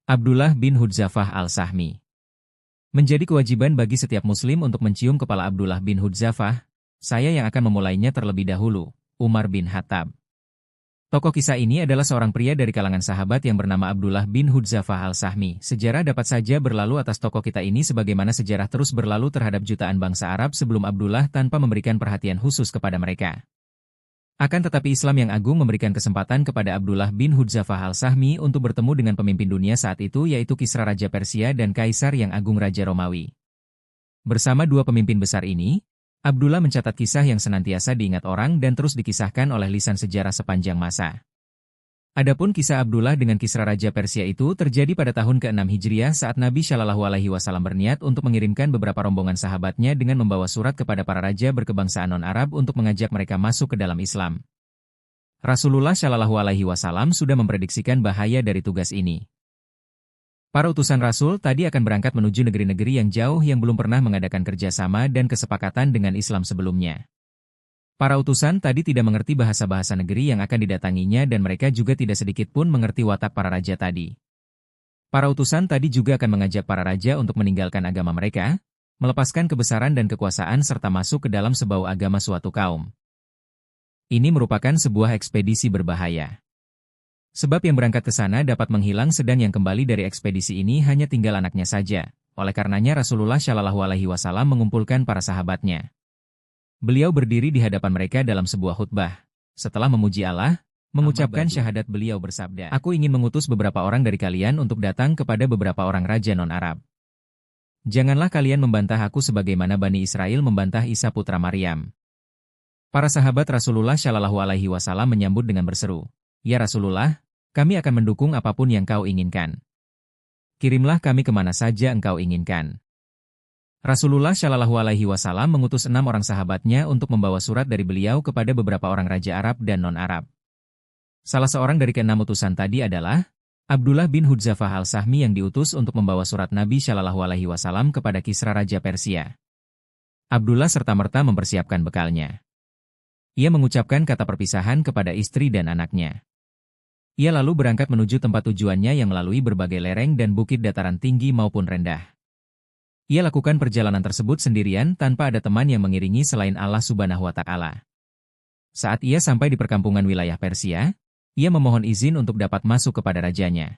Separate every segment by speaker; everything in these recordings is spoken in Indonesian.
Speaker 1: Abdullah bin Hudzafah al-Sahmi. Menjadi kewajiban bagi setiap muslim untuk mencium kepala Abdullah bin Hudzafah. Saya yang akan memulainya terlebih dahulu, Umar bin Khattab. Tokoh kisah ini adalah seorang pria dari kalangan sahabat yang bernama Abdullah bin Hudzafah al-Sahmi. Sejarah dapat saja berlalu atas tokoh kita ini sebagaimana sejarah terus berlalu terhadap jutaan bangsa Arab sebelum Abdullah tanpa memberikan perhatian khusus kepada mereka. Akan tetapi Islam yang agung memberikan kesempatan kepada Abdullah bin Hudzafah al-Sahmi untuk bertemu dengan pemimpin dunia saat itu yaitu Kisra Raja Persia dan Kaisar yang agung Raja Romawi. Bersama dua pemimpin besar ini, Abdullah mencatat kisah yang senantiasa diingat orang dan terus dikisahkan oleh lisan sejarah sepanjang masa. Adapun kisah Abdullah dengan Kisra Raja Persia itu terjadi pada tahun ke-6 Hijriah saat Nabi Shallallahu Alaihi Wasallam berniat untuk mengirimkan beberapa rombongan sahabatnya dengan membawa surat kepada para raja berkebangsaan non-Arab untuk mengajak mereka masuk ke dalam Islam. Rasulullah Shallallahu Alaihi Wasallam sudah memprediksikan bahaya dari tugas ini. Para utusan Rasul tadi akan berangkat menuju negeri-negeri yang jauh yang belum pernah mengadakan kerjasama dan kesepakatan dengan Islam sebelumnya. Para utusan tadi tidak mengerti bahasa-bahasa negeri yang akan didatanginya dan mereka juga tidak sedikit pun mengerti watak para raja tadi. Para utusan tadi juga akan mengajak para raja untuk meninggalkan agama mereka, melepaskan kebesaran dan kekuasaan serta masuk ke dalam sebau agama suatu kaum. Ini merupakan sebuah ekspedisi berbahaya. Sebab yang berangkat ke sana dapat menghilang sedang yang kembali dari ekspedisi ini hanya tinggal anaknya saja. Oleh karenanya Rasulullah Shallallahu Alaihi Wasallam mengumpulkan para sahabatnya. Beliau berdiri di hadapan mereka dalam sebuah khutbah. Setelah memuji Allah, mengucapkan syahadat beliau bersabda, "Aku ingin mengutus beberapa orang dari kalian untuk datang kepada beberapa orang raja non-Arab. Janganlah kalian membantah aku sebagaimana Bani Israel membantah Isa putra Maryam." Para sahabat Rasulullah Shallallahu Alaihi Wasallam menyambut dengan berseru, "Ya Rasulullah, kami akan mendukung apapun yang kau inginkan. Kirimlah kami kemana saja engkau inginkan." Rasulullah Shallallahu Alaihi Wasallam mengutus 6 orang sahabatnya untuk membawa surat dari beliau kepada beberapa orang raja Arab dan non-Arab. Salah seorang dari ke-6 utusan tadi adalah Abdullah bin Hudzafah al-Sahmi yang diutus untuk membawa surat Nabi Shallallahu Alaihi Wasallam kepada Kisra Raja Persia. Abdullah serta-merta mempersiapkan bekalnya. Ia mengucapkan kata perpisahan kepada istri dan anaknya. Ia lalu berangkat menuju tempat tujuannya yang melalui berbagai lereng dan bukit dataran tinggi maupun rendah. Ia lakukan perjalanan tersebut sendirian tanpa ada teman yang mengiringi selain Allah Subhanahu wa Ta'ala. Saat ia sampai di perkampungan wilayah Persia, ia memohon izin untuk dapat masuk kepada rajanya.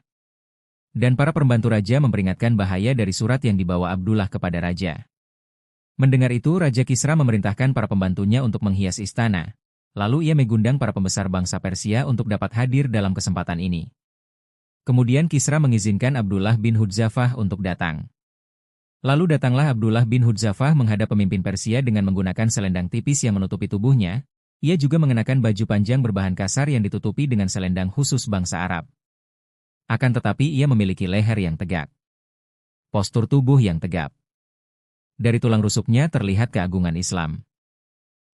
Speaker 1: Dan para pembantu raja memperingatkan bahaya dari surat yang dibawa Abdullah kepada raja. Mendengar itu, Raja Kisra memerintahkan para pembantunya untuk menghias istana. Lalu ia mengundang para pembesar bangsa Persia untuk dapat hadir dalam kesempatan ini. Kemudian Kisra mengizinkan Abdullah bin Hudzafah untuk datang. Lalu datanglah Abdullah bin Hudzafah menghadap pemimpin Persia dengan menggunakan selendang tipis yang menutupi tubuhnya. Ia juga mengenakan baju panjang berbahan kasar yang ditutupi dengan selendang khusus bangsa Arab. Akan tetapi ia memiliki leher yang tegak. Postur tubuh yang tegap. Dari tulang rusuknya terlihat keagungan Islam.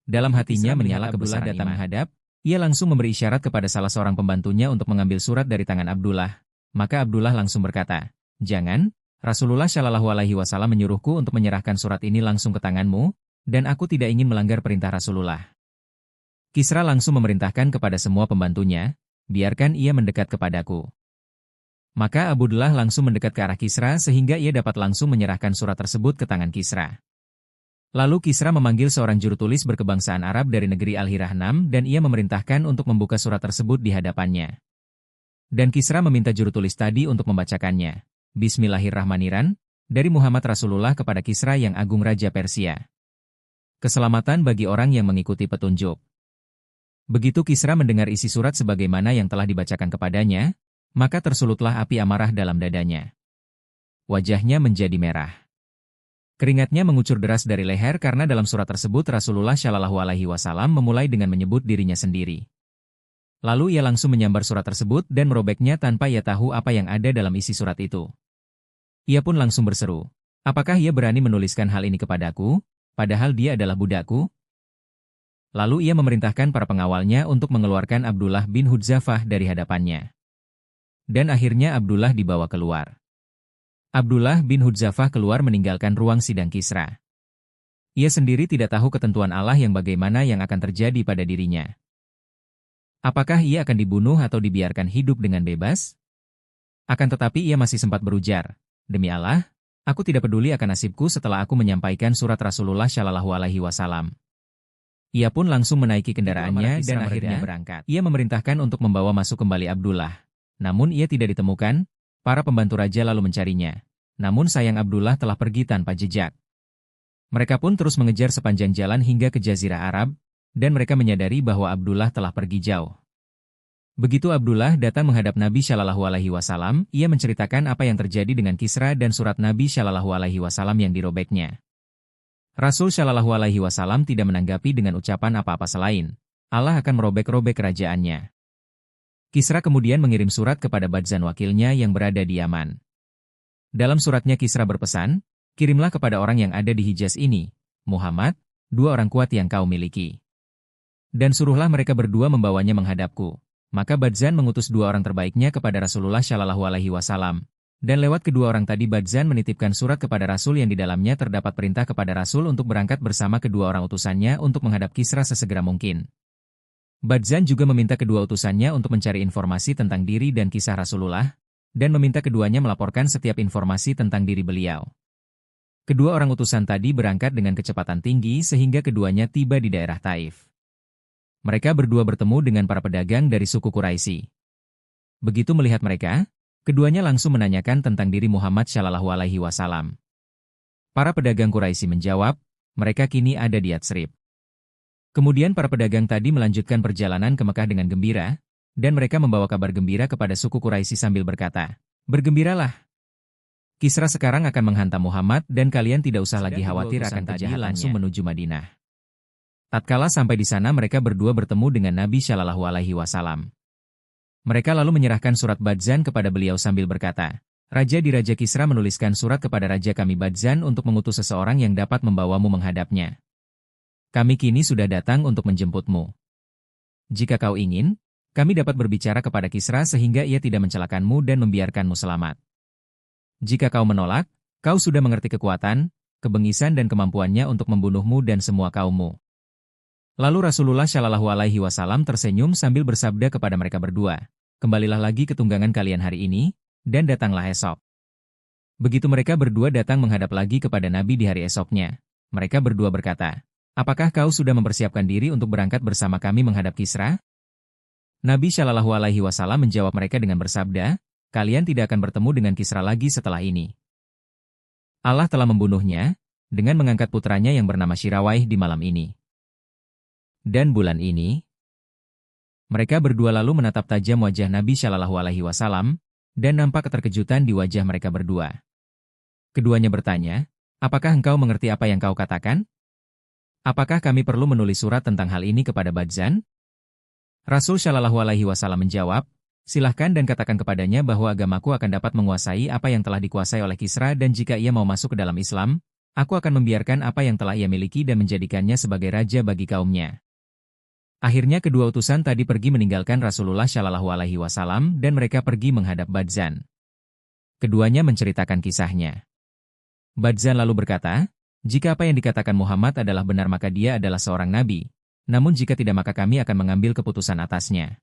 Speaker 1: Dalam hatinya menyala kebesaran datang menghadap, ia langsung memberi isyarat kepada salah seorang pembantunya untuk mengambil surat dari tangan Abdullah. Maka Abdullah langsung berkata, "Jangan. Rasulullah Shallallahu Alaihi Wasallam menyuruhku untuk menyerahkan surat ini langsung ke tanganmu, dan aku tidak ingin melanggar perintah Rasulullah." Kisra langsung memerintahkan kepada semua pembantunya, "Biarkan ia mendekat kepadaku." Maka Abdullah langsung mendekat ke arah Kisra sehingga ia dapat langsung menyerahkan surat tersebut ke tangan Kisra. Lalu Kisra memanggil seorang jurutulis berkebangsaan Arab dari negeri Al-Hirahnam dan ia memerintahkan untuk membuka surat tersebut di hadapannya. Dan Kisra meminta jurutulis tadi untuk membacakannya. Bismillahirrahmanirrahim, dari Muhammad Rasulullah kepada Kisra yang agung Raja Persia. Keselamatan bagi orang yang mengikuti petunjuk. Begitu Kisra mendengar isi surat sebagaimana yang telah dibacakan kepadanya, maka tersulutlah api amarah dalam dadanya. Wajahnya menjadi merah. Keringatnya mengucur deras dari leher karena dalam surat tersebut Rasulullah Shallallahu Alaihi Wasallam memulai dengan menyebut dirinya sendiri. Lalu ia langsung menyambar surat tersebut dan merobeknya tanpa ia tahu apa yang ada dalam isi surat itu. Ia pun langsung berseru, "Apakah ia berani menuliskan hal ini kepadaku, padahal dia adalah budakku?" Lalu ia memerintahkan para pengawalnya untuk mengeluarkan Abdullah bin Hudzafah dari hadapannya. Dan akhirnya Abdullah dibawa keluar. Abdullah bin Hudzafah keluar meninggalkan ruang sidang Kisra. Ia sendiri tidak tahu ketentuan Allah yang bagaimana yang akan terjadi pada dirinya. Apakah ia akan dibunuh atau dibiarkan hidup dengan bebas? Akan tetapi ia masih sempat berujar, "Demi Allah, aku tidak peduli akan nasibku setelah aku menyampaikan surat Rasulullah Shallallahu Alaihi Wasallam." Ia pun langsung menaiki kendaraannya dan akhirnya berangkat. Ia memerintahkan untuk membawa masuk kembali Abdullah. Namun ia tidak ditemukan, para pembantu raja lalu mencarinya. Namun sayang Abdullah telah pergi tanpa jejak. Mereka pun terus mengejar sepanjang jalan hingga ke Jazirah Arab, dan mereka menyadari bahwa Abdullah telah pergi jauh. Begitu Abdullah datang menghadap Nabi Shallallahu Alaihi Wasallam, ia menceritakan apa yang terjadi dengan Kisra dan surat Nabi Shallallahu Alaihi Wasallam yang dirobeknya. Rasul Shallallahu Alaihi Wasallam tidak menanggapi dengan ucapan apa-apa selain, Allah akan merobek-robek kerajaannya. Kisra kemudian mengirim surat kepada Badzan wakilnya yang berada di Yaman. Dalam suratnya Kisra berpesan, kirimlah kepada orang yang ada di Hijaz ini, Muhammad, 2 orang kuat yang kau miliki. Dan suruhlah mereka berdua membawanya menghadapku. Maka Badzan mengutus 2 orang terbaiknya kepada Rasulullah Shallallahu Alaihi Wasallam. Dan lewat kedua orang tadi Badzan menitipkan surat kepada Rasul yang di dalamnya terdapat perintah kepada Rasul untuk berangkat bersama kedua orang utusannya untuk menghadap Kisra sesegera mungkin. Badzan juga meminta kedua utusannya untuk mencari informasi tentang diri dan kisah Rasulullah, dan meminta keduanya melaporkan setiap informasi tentang diri beliau. Kedua orang utusan tadi berangkat dengan kecepatan tinggi sehingga keduanya tiba di daerah Taif. Mereka berdua bertemu dengan para pedagang dari suku Quraisy. Begitu melihat mereka, keduanya langsung menanyakan tentang diri Muhammad Shallallahu Alaihi Wasallam. Para pedagang Quraisy menjawab, mereka kini ada di Yatsrib. Kemudian para pedagang tadi melanjutkan perjalanan ke Mekah dengan gembira, dan mereka membawa kabar gembira kepada suku Quraisy sambil berkata, "Bergembiralah. Kisra sekarang akan menghantam Muhammad dan kalian tidak usah lagi khawatir akan kejahatan langsung menuju Madinah." Tatkala sampai di sana mereka berdua bertemu dengan Nabi Shallallahu Alaihi Wasallam. Mereka lalu menyerahkan surat Badzan kepada beliau sambil berkata, "Raja di Raja Kisra menuliskan surat kepada Raja kami Badzan untuk mengutus seseorang yang dapat membawamu menghadapnya. Kami kini sudah datang untuk menjemputmu. Jika kau ingin, kami dapat berbicara kepada Kisra sehingga ia tidak mencelakakanmu dan membiarkanmu selamat. Jika kau menolak, kau sudah mengerti kekuatan, kebengisan dan kemampuannya untuk membunuhmu dan semua kaummu." Lalu Rasulullah Shallallahu Alaihi Wasallam tersenyum sambil bersabda kepada mereka berdua, "Kembalilah lagi ke tunggangan kalian hari ini, dan datanglah esok." Begitu mereka berdua datang menghadap lagi kepada Nabi di hari esoknya, mereka berdua berkata, "Apakah kau sudah mempersiapkan diri untuk berangkat bersama kami menghadap Kisra?" Nabi Shallallahu Alaihi Wasallam menjawab mereka dengan bersabda, "Kalian tidak akan bertemu dengan Kisra lagi setelah ini. Allah telah membunuhnya, dengan mengangkat putranya yang bernama Syirawaih di malam ini. Dan bulan ini." Mereka berdua lalu menatap tajam wajah Nabi Shallallahu Alaihi Wasallam, dan nampak keterkejutan di wajah mereka berdua. Keduanya bertanya, "Apakah engkau mengerti apa yang kau katakan? Apakah kami perlu menulis surat tentang hal ini kepada Badzan?" Rasul Shallallahu Alaihi Wasallam menjawab, "Silahkan dan katakan kepadanya bahwa agamaku akan dapat menguasai apa yang telah dikuasai oleh Kisra dan jika ia mau masuk ke dalam Islam, aku akan membiarkan apa yang telah ia miliki dan menjadikannya sebagai raja bagi kaumnya." Akhirnya kedua utusan tadi pergi meninggalkan Rasulullah Shallallahu Alaihi Wasallam dan mereka pergi menghadap Badzan. Keduanya menceritakan kisahnya. Badzan lalu berkata, "Jika apa yang dikatakan Muhammad adalah benar maka dia adalah seorang nabi, namun jika tidak maka kami akan mengambil keputusan atasnya."